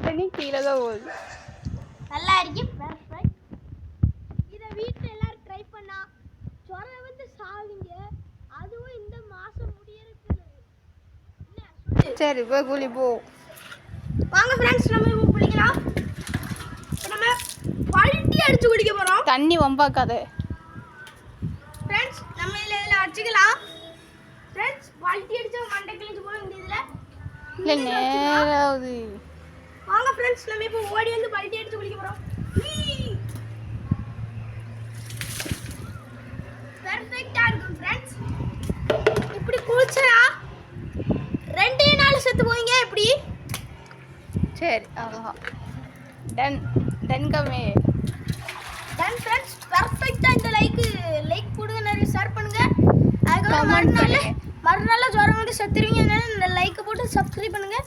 தண்ணி கீழே தான் போகுது. நல்லா இருக்கு. பெர்ஃபெக்ட். இதை வீட்டில் எல்லாரும் ட்ரை பண்ணா ஜுரம் வந்து சாவிங்க. அதுவும் இந்த மாதம் முடியறதுக்கு. சரி போய் குளி போ. வாங்க ஃப்ரெண்ட்ஸ், நம்ம இப்போ குளிக்கலாம். இப்போ நம்ம பல்ட்டி அடிச்சு குடிக்க போகிறோம். தண்ணி வம்பாக்காத ஃப்ரெண்ட்ஸ். நம்ம இதில் அடிச்சுக்கலாம். ஃப்ரெண்ட்ஸ், பல்ட்டி அடிச்சா மண்டை கிழிஞ்சு போகும் இந்த இதில். இல்லை நேராகுது. வாங்க ஃப்ரெண்ட்ஸ், நம்ம இப்போ ஓடி வந்து பல்ட்டி அடிச்சு குளிக்க போகிறோம். பெர்ஃபெக்டாக இருக்கும் ஃப்ரெண்ட்ஸ். இப்படி குளிச்சா 2 நாள் செத்து போவீங்க. எப்படி? சரி அவ்வளோ டன் டன் கம்மி டன் ஃப்ரெண்ட்ஸ். பெர்ஃபெக்டாக இந்த லைக் போடுங்க, நிறைய ஷேர் பண்ணுங்க. அதுக்கப்புறம் கமெண்ட் பண்ணுங்க. மறுநாள் ஜுரம் வந்து செத்துருவீங்க. அதனால இந்த லைக்கை போட்டு சப்ஸ்கிரைப் பண்ணுங்க.